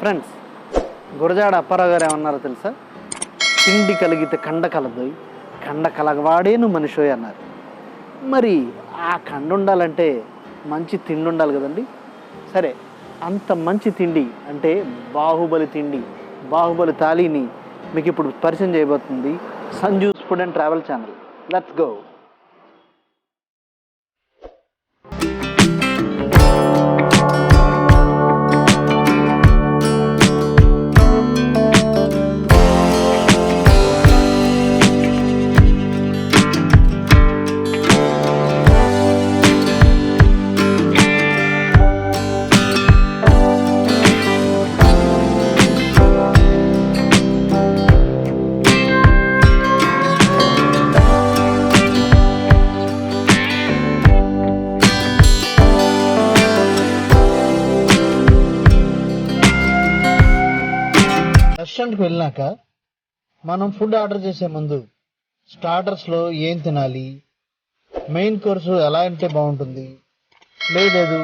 Friends, Gurajada Apparao గారు ఏమన్నారో తెలుసా? తిండి కలిగితే కండ కలదోయ్, కండ కలగవాడేను మనిషోయ్ అన్నారు. మరి ఆ కండ ఉండాలంటే మంచి తిండి ఉండాలి కదండి. సరే, అంత మంచి తిండి అంటే బాహుబలి తిండి, బాహుబలి థాలీని మీకు ఇప్పుడు పరిచయం చేయబోతుంది Sanju's food and travel channel. Let's go. రెస్టారెంట్కి వెళ్ళినాక మనం ఫుడ్ ఆర్డర్ చేసే ముందు స్టార్టర్స్లో ఏం తినాలి, మెయిన్ కోర్సు ఎలా అంటే బాగుంటుంది, లేదు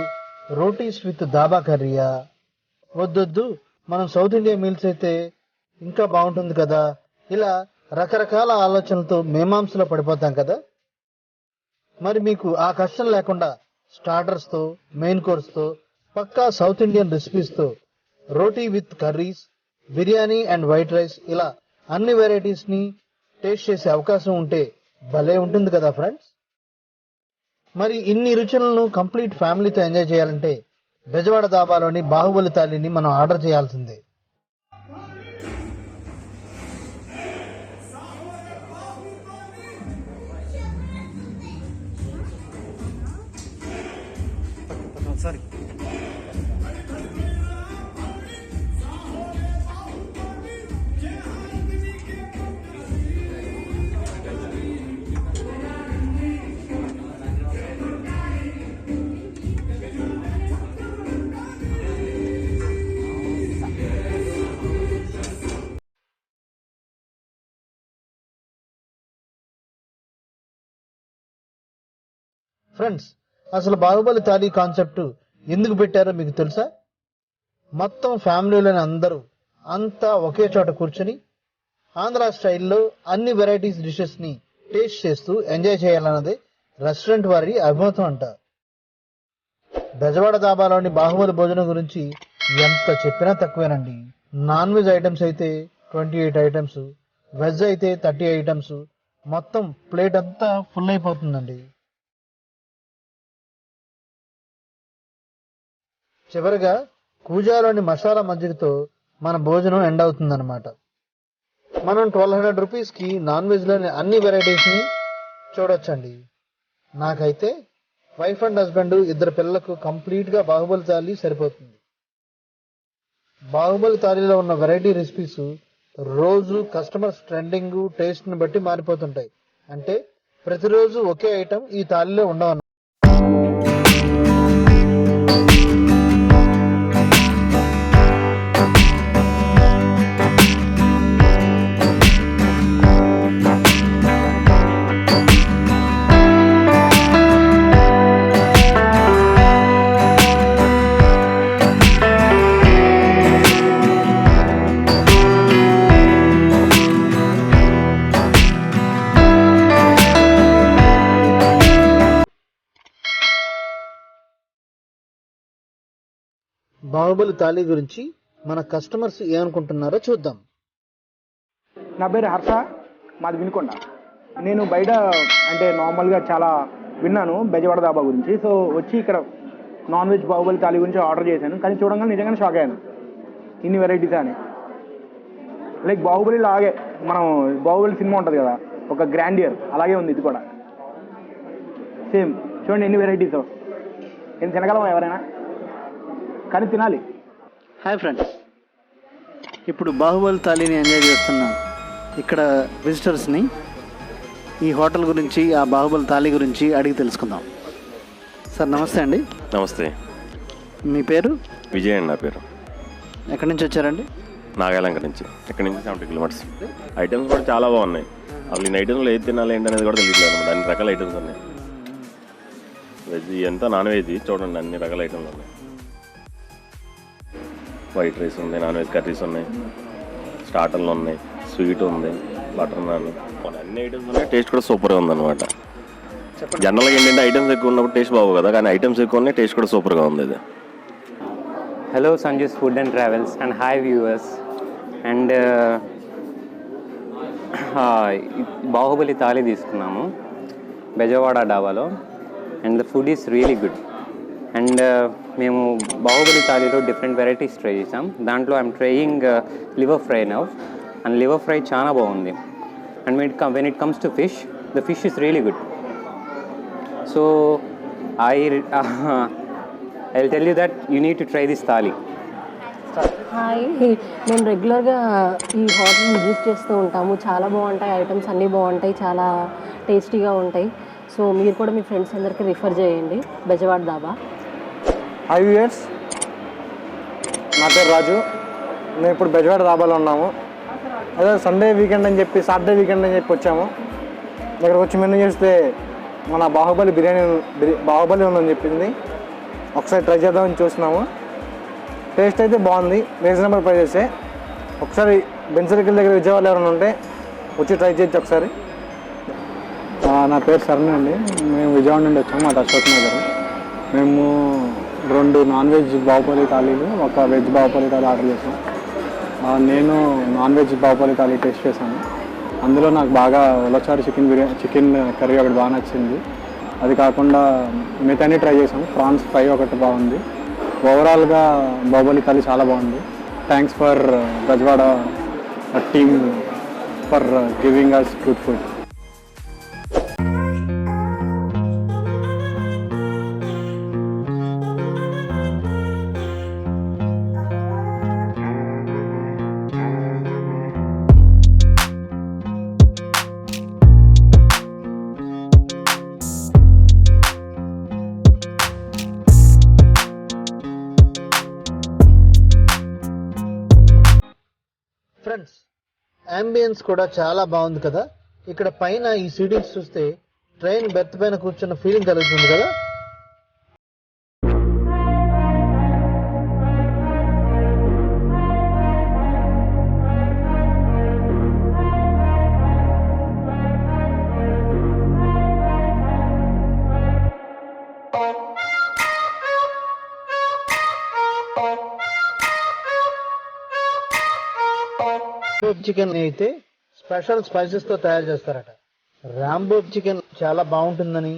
రోటీస్ విత్ దాబా కర్రీయా, వద్దొద్దు మనం సౌత్ ఇండియా మీల్స్ అయితే ఇంకా బాగుంటుంది కదా, ఇలా రకరకాల ఆలోచనలతో మీమాంసలో పడిపోతాం కదా. మరి మీకు ఆ కష్టం లేకుండా స్టార్టర్స్తో, మెయిన్ కోర్స్తో, పక్కా సౌత్ ఇండియన్ రెసిపీస్తో roti with curries, biryani and white rice ఇలా అన్ని వెరైటీస్ ని టేస్ట్ చేసే అవకాశం ఉంటే భలే ఉంటుంది కదా ఫ్రెండ్స్. మరి ఇన్ని రుచులను కంప్లీట్ ఫ్యామిలీతో ఎంజాయ్ చేయాలంటే బెజవాడ దాబాలోని బాహుబలి థాలీని మనం ఆర్డర్ చేయాల్సిందే. సారీ, ఫ్రెండ్స్, అసలు బాహుబలి థాలీ కాన్సెప్ట్ ఎందుకు పెట్టారో మీకు తెలుసా? మొత్తం ఫ్యామిలీలోని అందరూ అంతా ఒకే చోట కూర్చొని ఆంధ్ర స్టైల్లో అన్ని వెరైటీస్ డిషెస్ ని టేస్ట్ చేస్తూ ఎంజాయ్ చేయాలన్నదే రెస్టారెంట్ వారి అభిమతం అంట. బెజవాడ దాబాలోని బాహుబలి భోజనం గురించి ఎంత చెప్పినా తక్కువేనండి. నాన్ వెజ్ ఐటమ్స్ అయితే 28 ఐటమ్స్, వెజ్ అయితే 30 ఐటమ్స్, మొత్తం ప్లేట్ అంతా ఫుల్ అయిపోతుందండి. చివరిగా కూజాలోని మసాలా మజ్జిగతో మన భోజనం ఎండ్ అవుతుందన్నమాట. మనం 1200 రూపీస్కి నాన్ వెజ్లోని అన్ని వెరైటీస్ ని చూడొచ్చండి. నాకైతే వైఫ్ అండ్ హస్బెండ్, 2 పిల్లలకు కంప్లీట్ గా బాహుబలి థాలీ సరిపోతుంది. బాహుబలి థాలీలో ఉన్న వెరైటీ రెసిపీస్ రోజు కస్టమర్స్ ట్రెండింగ్, టేస్ట్ ని బట్టి మారిపోతుంటాయి. అంటే ప్రతిరోజు ఒకే ఐటమ్ ఈ థాలీలో ఉండవు. బాహుబలి థాలీ గురించి మన కస్టమర్స్ ఏమనుకుంటున్నారో చూద్దాం. నా పేరు హర్ష, మాది వినుకొండ. నేను బయట అంటే నార్మల్గా చాలా విన్నాను బెజవాడ దాబా గురించి. సో వచ్చి ఇక్కడ నాన్ వెజ్ బాహుబలి థాలీ గురించి ఆర్డర్ చేశాను. కానీ చూడంగానే నిజంగానే షాక్ అయ్యాను, ఇన్ని వెరైటీస్ అని. లైక్ బాహుబలి లాగే, మనం బాహుబలి సినిమా ఉంటుంది కదా, ఒక గ్రాండియర్, అలాగే ఉంది ఇది కూడా. సేమ్ చూడండి ఎన్ని వెరైటీస్. నేను తినగలమా ఎవరైనా? కానీ తినాలి. హాయ్ ఫ్రెండ్స్, ఇప్పుడు బాహుబలి థాలీని ఎంజాయ్ చేస్తున్న ఇక్కడ విజిటర్స్ని ఈ హోటల్ గురించి, ఆ బాహుబలి థాలీ గురించి అడిగి తెలుసుకుందాం. సార్ నమస్తే అండి. నమస్తే. మీ పేరు? విజయ్ అండి నా పేరు. ఎక్కడి నుంచి వచ్చారండి? నాగాలంక నుంచి. ఇక్కడ నుంచి 70 కిలోమీటర్స్. ఐటమ్స్ కూడా చాలా బాగున్నాయి. అసలు ఈ ఐటమ్స్లో ఏది తినాలి ఏంటి అనేది కూడా తెలియట్లేదు అనమాట. అన్ని రకాల ఐటమ్స్ ఉన్నాయి. వెజ్ ఎంత, నాన్ వెజ్ చూడండి, అన్ని రకాల ఐటమ్స్ ఉన్నాయి. వైట్ రైస్ ఉంది, నాన్ వెజ్ కర్రీస్ ఉన్నాయి, స్టార్టర్లు ఉన్నాయి, స్వీట్ ఉంది, బటర్ నాన్, అన్ని ఐటమ్స్ ఉన్నాయి. టేస్ట్ కూడా సూపర్గా ఉందన్నమాట. జనరల్గా ఏంటంటే ఐటమ్స్ ఎక్కువ ఉన్నప్పుడు టేస్ట్ బాగు కదా, కానీ ఐటమ్స్ ఎక్కువ ఉన్నాయి, టేస్ట్ కూడా సూపర్గా ఉంది ఇది. Hello Sanju's food and travels and hi viewers. And Baahubali thali తీసుకున్నాము బెజవాడ డాబాలో. And the food is really good. And మేము బాహుబలి థాలీలో డిఫరెంట్ వెరైటీస్ ట్రై చేసాం. దాంట్లో I'm trying liver fry now. And liver fry చాలా బాగుంది. And when it comes to fish, the fish is really good. So I will tell you that you need to try this thali. Hi, మేము రెగ్యులర్గా ఈ హోటల్ని visit చేస్తూ ఉంటాము. చాలా బాగుంటాయి, items అన్నీ బాగుంటాయి, చాలా టేస్టీగా ఉంటాయి. సో మీరు కూడా మీ ఫ్రెండ్స్ అందరికీ రిఫర్ చేయండి బెజవాడ దాబా. హాయ్ వ్యూయర్స్, నా పేరు రాజు. మేము ఇప్పుడు బెజవాడ దాబాలో ఉన్నాము. అదే సండే వీకెండ్ అని చెప్పి, సాటర్డే వీకెండ్ అని చెప్పి వచ్చాము. ఇక్కడికి వచ్చి మెనూ చేస్తే మన బాహుబలి ఉందని చెప్పింది. ఒకసారి ట్రై చేద్దామని చూస్తున్నాము. టేస్ట్ అయితే బాగుంది, రీజనబుల్ ప్రైజెసే. ఒకసారి బెంచ్ సర్కిల్ దగ్గర విజయవాడలో ఎవరైనా ఉంటే వచ్చి ట్రై చేయొచ్చు ఒకసారి. నా పేరు శరణ్ అండి. మేము విజయవాడ నుండి వచ్చాము, మా అశోక్ నగర్. మేము 2 నాన్ వెజ్ బాహుబలి థాలీలు, 1 వెజ్ బాహుబలి థాలీ ఆర్డర్ చేసాం. నేను non veg Baahubali thali taste చేశాను. అందులో నాకు బాగా ఉలచారు చికెన్ కర్రీ ఒకటి బాగా నచ్చింది. అది కాకుండా మిగతాన్ని ట్రై చేసాం. ప్రాన్స్ ఫ్రై ఒకటి బాగుంది. ఓవరాల్గా బాహుబలి థాలీ చాలా బాగుంది. Thanks for Bezawada team for giving us good food. Friends, ambience కూడా చాలా బాగుంది కదా. ఇక్కడ పైన ఈ సీటింగ్స్ చూస్తే ట్రైన్ బెర్త్ పైన కూర్చున్న ఫీలింగ్ కలుగుతుంది కదా. చికెన్ అయితే స్పెషల్ స్పైసెస్ తో తయారు చేస్తారట. రాంబో చికెన్ చాలా బాగుంటుందని,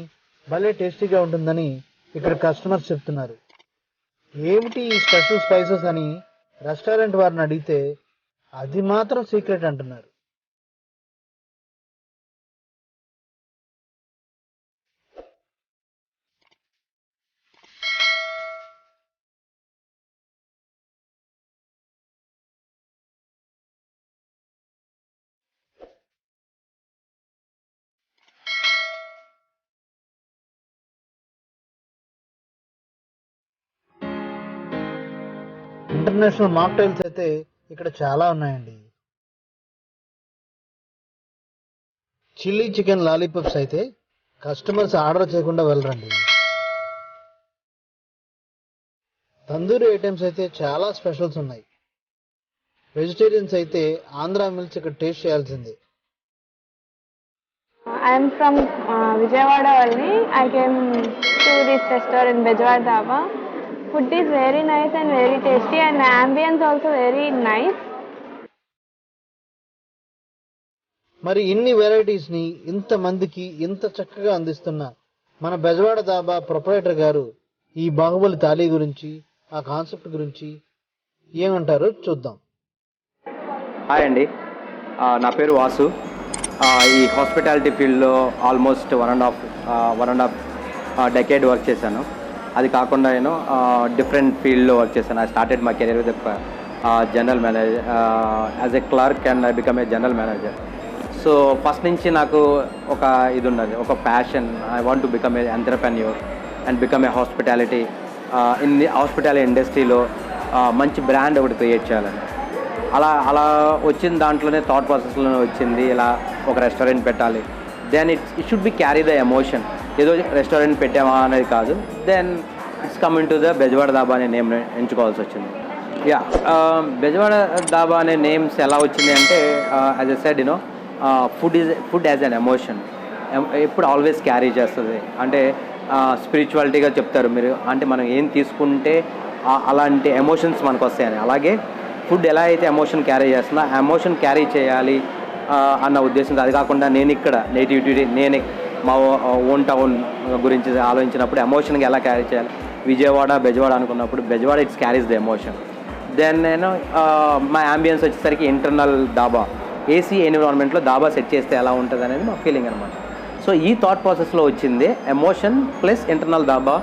భలే టేస్టీగా ఉంటుందని ఇక్కడ కస్టమర్స్ చెప్తున్నారు. ఏమిటి ఈ స్పెషల్ స్పైసెస్ అని రెస్టారెంట్ వారిని అడిగితే అది మాత్రం సీక్రెట్ అంటున్నారు. ఇంటర్నేషనల్ మాక్టైల్స్ అయితే ఇక్కడ చాలా ఉన్నాయండి. చిల్లీ చికెన్ లాలీపాప్స్ అయితే కస్టమర్స్ ఆర్డర్ చేయకుండా వెళ్ళరండి. తందూరి ఐటమ్స్ అయితే చాలా స్పెషల్స్ ఉన్నాయి. వెజిటేరియన్స్ అయితే ఆంధ్ర మిల్స్ ఇక్కడ టేస్ట్ చేయాల్సిందే. I am from Vijayawada only. I came to this restaurant Bejwada Dhaba. Food is very nice and very tasty, and the ambience also very nice. మరి ఇన్ని వెరైటీస్ ని ఇంత మందికి ఇంత చక్కగా అందిస్తున్న మన బెజవాడ దాబా ప్రొపరైటర్ గారు ఈ బాహుబలి థాలీ గురించి, ఆ కాన్సెప్ట్ గురించి ఏమంటారో చూద్దాం. హాయ్ అండి, నా పేరు వాసు. ఈ హాస్పిటాలిటీ ఫీల్డ్లో almost one and half decade work చేశాను. అది కాకుండా నేను డిఫరెంట్ ఫీల్డ్లో వర్క్ చేశాను. I started my career with general manager as a clerk and I become a general manager. So first నుంచి నాకు ఒక ఇది ఉన్నది, ఒక passion. I want to become a entrepreneur and become a hospitality in the hospitality ఇండస్ట్రీలో మంచి brand ఒకటి create చేయాలని. అలా వచ్చిన దాంట్లోనే థాట్ ప్రాసెస్లోనే వచ్చింది ఇలా ఒక రెస్టారెంట్ పెట్టాలి. Then it should be carry the emotion. ఏదో రెస్టారెంట్ పెట్టామా అనేది కాదు. Then it's coming to the Bezawada dhaba అనే నేమ్ ఎంచుకోవాల్సి వచ్చింది. యా బెజవాడ దాబా అనే నేమ్స్ ఎలా వచ్చింది అంటే as a said you know food as an emotion ఎప్పుడు ఆల్వేస్ క్యారీ చేస్తుంది. అంటే స్పిరిచువాలిటీగా చెప్తారు మీరు, అంటే మనం ఏం తీసుకుంటే అలాంటి ఎమోషన్స్ మనకు వస్తాయని. అలాగే ఫుడ్ ఎలా అయితే ఎమోషన్ క్యారీ చేస్తుందో ఆ ఎమోషన్ క్యారీ చేయాలి అన్న ఉద్దేశంతో. అది కాకుండా నేను ఇక్కడ నేటివిటీ నేనే మా ఓన్ టౌన్ గురించి ఆలోచించినప్పుడు ఎమోషన్గా ఎలా క్యారీ చేయాలి, విజయవాడ బెజవాడ అనుకున్నప్పుడు Bezawada it's carries the emotion. Then నేను మా యాంబియన్స్ వచ్చేసరికి ఇంటర్నల్ డాబా, ఏసీ ఎన్విరాన్మెంట్లో దాబా సెట్ చేస్తే ఎలా ఉంటుంది అనేది మా ఫీలింగ్ అనమాట. సో ఈ థాట్ ప్రాసెస్లో వచ్చింది ఎమోషన్ ప్లస్ ఇంటర్నల్ దాబా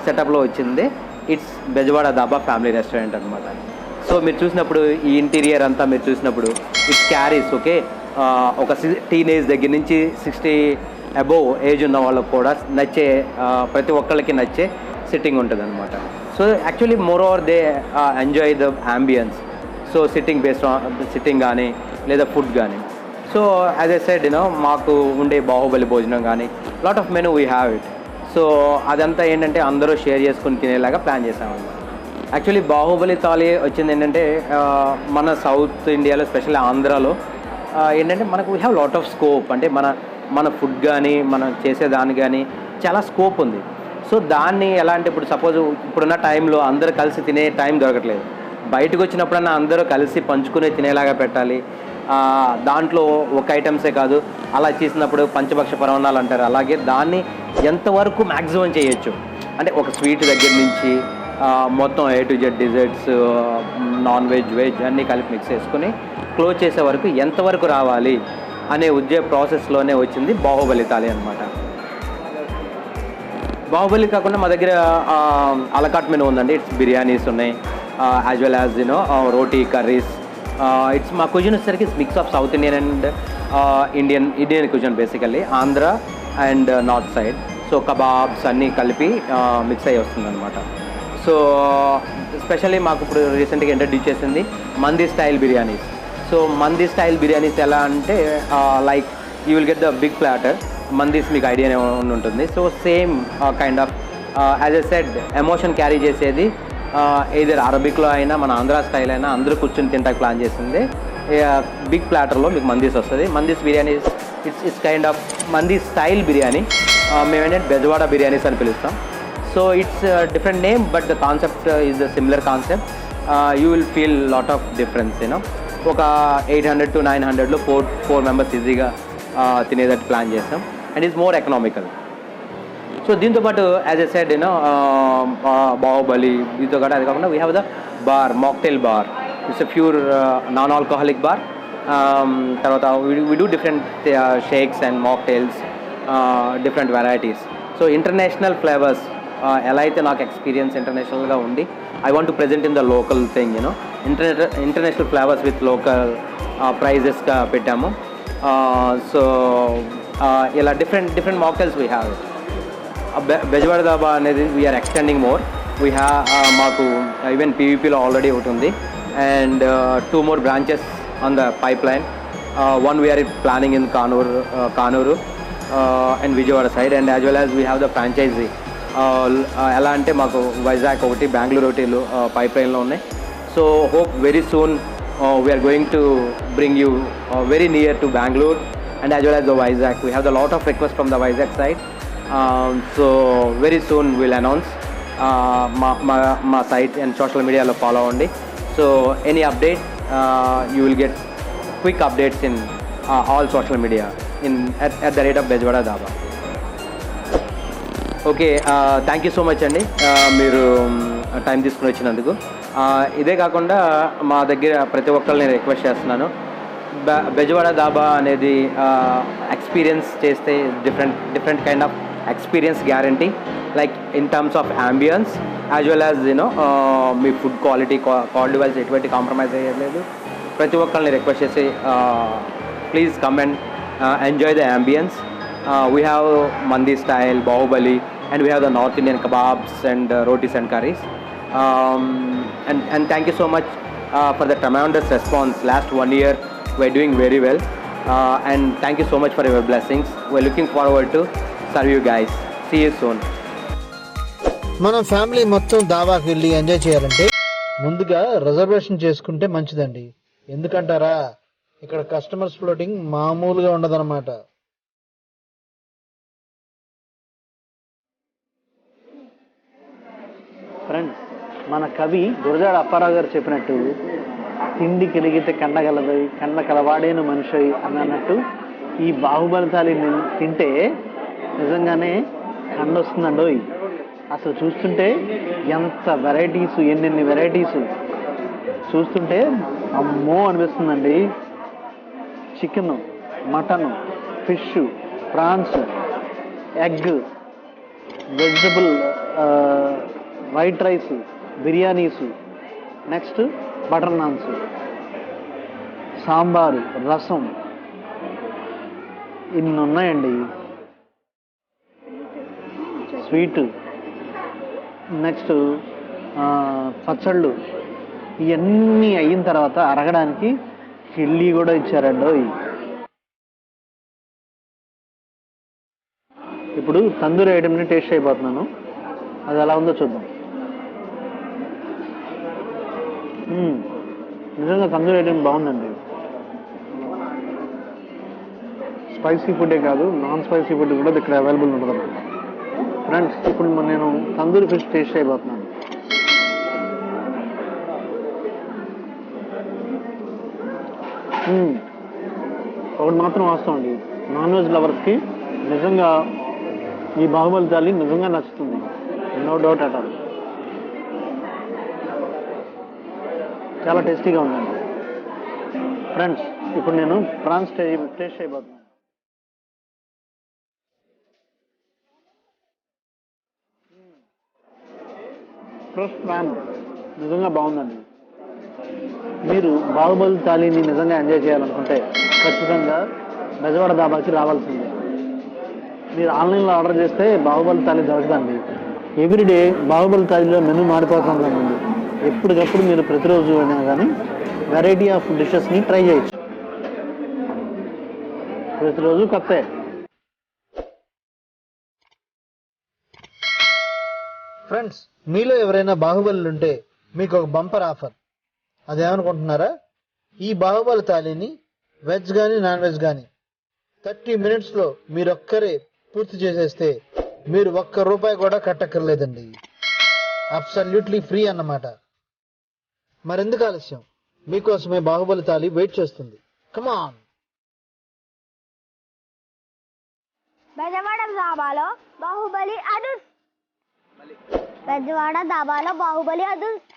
సెటప్లో వచ్చింది it's Bezawada dhaba family restaurant అనమాట. సో మీరు చూసినప్పుడు ఈ ఇంటీరియర్ అంతా మీరు చూసినప్పుడు ఇట్స్ క్యారీస్ ఓకే ఒక టీనేజ్ దగ్గర నుంచి 60 అబోవ్ ఏజ్ ఉన్న వాళ్ళకు కూడా నచ్చే ప్రతి ఒక్కళ్ళకి నచ్చే సిట్టింగ్ ఉంటుంది అనమాట. So actually more over they enjoy the ambience. So sitting కానీ లేదా ఫుడ్ కానీ. So as I said you know మాకు ఉండే బాహుబలి భోజనం కానీ lot of menu we have it. So అదంతా ఏంటంటే అందరూ షేర్ చేసుకుని తినేలాగా ప్లాన్ చేసామన్నమాట. యాక్చువల్లీ బాహుబలి థాలీ వచ్చింది ఏంటంటే మన సౌత్ ఇండియాలో స్పెషల్లీ ఆంధ్రాలో ఏంటంటే మనకు we have lot of scope. అంటే మన ఫుడ్ కానీ మనం చేసేదాన్ని కానీ చాలా స్కోప్ ఉంది. సో దాన్ని ఎలా అంటే ఇప్పుడు సపోజ్ ఇప్పుడున్న టైంలో అందరూ కలిసి తినే టైం దొరకట్లేదు. బయటకు వచ్చినప్పుడన్నా అందరూ కలిసి పంచుకునే తినేలాగా పెట్టాలి. దాంట్లో ఒక ఐటమ్సే కాదు, అలా చేసినప్పుడు పంచభక్ష పరమాన్నాలు అంటారు. అలాగే దాన్ని ఎంతవరకు మ్యాక్సిమం చేయొచ్చు అంటే ఒక స్వీట్ దగ్గర నుంచి మొత్తం A to Z desserts, non veg veg అన్నీ కలిపి మిక్స్ చేసుకుని క్లోజ్ చేసే వరకు ఎంతవరకు రావాలి అనే ప్రాసెస్లోనే వచ్చింది బాహుబలి థాలీ అనమాట. బాహుబలి కాకుండా మా దగ్గర అలకాట్ మెనూ ఉందండి. ఇట్స్ బిర్యానీస్ ఉన్నాయి as well as you know roti curries. It's మా కుజిన్ వచ్చేసరికి it's mix of south Indian and Indian cuisine basically Andhra and north side. So kebabs అన్నీ కలిపి మిక్స్ అయ్యి వస్తుంది అనమాట. సో స్పెషల్లీ మాకు ఇప్పుడు రీసెంట్గా ఇంట్రడ్యూస్ చేసింది మంది స్టైల్ బిర్యానీస్. సో మంది స్టైల్ బిర్యానీస్ ఎలా అంటే like you will get the big platter. మందీస్ మీకు ఐడియానే ఉంటుంది. So same kind of as a said emotion carry చేసేది ఏదైనా అరబిక్లో అయినా మన ఆంధ్ర స్టైల్ అయినా అందరూ కూర్చొని తింటాక ప్లాన్ చేసింది బిగ్ ప్లాటర్లో మీకు మందీస్ వస్తుంది. Mandis biryani it's kind of mandi style biryani. మేమేంటంటే బెజవాడ బిర్యానీస్ అని పిలుస్తాం. So it's different name but the concept is the similar concept. You will feel lot of difference you know. ఒక 800 to 900లో 4 మెంబర్స్ ఈజీగా తినేటట్టు ప్లాన్ చేస్తాం and is more economical. So దీంతోపాటు as a said you know Baahubali దీంతో పాటు అది కాకుండా we have the bar mocktail bar. It's a pure non alcoholic bar. తర్వాత we do different shakes and mocktails different varieties. So international flavours ఎలా అయితే నాకు experience ఇంటర్నేషనల్గా ఉండి I want to present in the local thing you know. International flavours with local ప్రైజెస్గా పెట్టాము. So ఇలా different mocktails we have. Bezawada dhaba అనేది we are extending more. We have మాకు ఈవెన్ పీవీపీలో ఆల్రెడీ ఒకటి ఉంది and 2 more branches on the pipeline. One we are planning in Kanuru and Vijayawada side, and as well as we have the franchisee. ఎలా అంటే మాకు వైజాగ్ ఒకటి బెంగళూరు ఒకటి pipe లైన్లో ఉన్నాయి. So hope very soon we're going to bring you very near to Bengaluru and as well as the Vizag. We have a lot of requests from the Vizag side. So very soon we'll announce my site and social media lo follow on. So any update you will get quick updates in all social media at the rate of Bejwada Dhaba. Okay, thank you so much అండి మీరు time తీసుకుని వచ్చినందుకు. ఇదే కాకుండా మా దగ్గర ప్రతి ఒక్కరిని రిక్వెస్ట్ చేస్తున్నాను, బెజవాడ దాబా అనేది ఎక్స్పీరియన్స్ చేస్తే different kind of experience guarantee, like in terms of ambience as well as you know మీ ఫుడ్ క్వాలిటీ వైజ్ ఎటువంటి కాంప్రమైజ్ అయ్యలేదు. ప్రతి ఒక్కరిని రిక్వెస్ట్ చేసి please come and enjoy the ambience. We have mandi style Baahubali and we have the North Indian kebabs and rotis and curries. And thank you so much for the tremendous response. Last 1 year we're doing very well, and thank you so much for your blessings. We're looking forward to serve you guys. See you soon. మనం family మొత్తం దాబాకి వెళ్ళి enjoy చేయాలంటే ముందుగా reservation చేసుకుంటే మంచిదండి. ఎందుకంటారా, ఇక్కడ customers floating మామూలుగా ఉండదన్నమాట. ఫ్రెండ్స్, మన కవి గురజాడ అప్పారావు గారు చెప్పినట్టు తిండి కలిగితే కండగలదై కండ కలవాడేను మనిషి అన్నట్టు ఈ బాహుబలి థాలి తింటే నిజంగానే కండ వస్తుందండోయ్. అసలు చూస్తుంటే ఎంత వెరైటీస్, ఎన్నెన్ని వెరైటీస్ చూస్తుంటే అమ్మో అనిపిస్తుందండి. Chicken, mutton, fish, prawns, egg, vegetable, white rice, biryanis, next butter naans, sambar, రసం, ఇన్ని ఉన్నాయండి. స్వీట్, నెక్స్ట్ పచ్చళ్ళు, ఇవన్నీ అయిన తర్వాత అరగడానికి కిళ్ళి కూడా ఇచ్చారండి. ఇప్పుడు తందూరి ఐటెంని టేస్ట్ అయిపోతున్నాను, అది ఎలా ఉందో చూద్దాం. నిజంగా తందూరి ఐటెం బాగుందండి. స్పైసీ ఫుడే కాదు, నాన్ స్పైసీ ఫుడ్ కూడా ఇక్కడ అవైలబుల్ ఉంటుంది. ఫ్రెండ్స్, ఇప్పుడు నేను తందూరి ఫిష్ టేస్ట్ అయిపోతున్నాను. ఒకటి మాత్రం వాస్తవం అండి, నాన్ వెజ్ లవర్స్కి నిజంగా ఈ బాహుబలి థాలి నిజంగా నచ్చుతుంది, నో డౌట్ అట్ ఆల్. చాలా టేస్టీగా ఉందండి. ఫ్రెండ్స్, ఇప్పుడు నేను ప్రాన్స్ టేస్ట్ అయిపోతున్నాను. ఫ్రెష్ ప్రాన్ నిజంగా బాగుందండి. మీరు బాహుబలి థాలీని నిజంగా ఎంజాయ్ చేయాలనుకుంటే ఖచ్చితంగా బెజవాడ దాబాకి రావాల్సిందే. మీరు ఆన్లైన్లో ఆర్డర్ చేస్తే బాహుబలి థాలీ దొరకదండి. ఎవ్రీడే బాహుబలి థాలీలో మెనూ మారిపోతుందండి. ఎప్పటికప్పుడు మీరు ప్రతిరోజు అయినా కానీ వెరైటీ ఆఫ్ డిషెస్ని ట్రై చేయొచ్చు. ప్రతిరోజు కొత్త. ఫ్రెండ్స్, మీలో ఎవరైనా బాహుబలి ఉంటే మీకు ఒక బంపర్ ఆఫర్. అదేమనుకుంటున్నారా? ఈ బాహుబలి థాలీని వెజ్ కానీ నాన్ వెజ్ కానీ 30 minutesలో మీరొక్కరే పూర్తి చేసేస్తే మీరు ₹1 కూడా కట్టక్కర్లేదండి. అబ్సల్యూట్లీ ఫ్రీ అన్నమాట. మరెందుకు ఆలస్యం? మీకోసమే బాహుబలి థాలి వెయిట్ చేస్తుంది. కమాన్. బెజవాడ దాబాలో బాహుబలి అదుర్స్. బెజవాడ దాబాలో బాహుబలి అదుర్స్.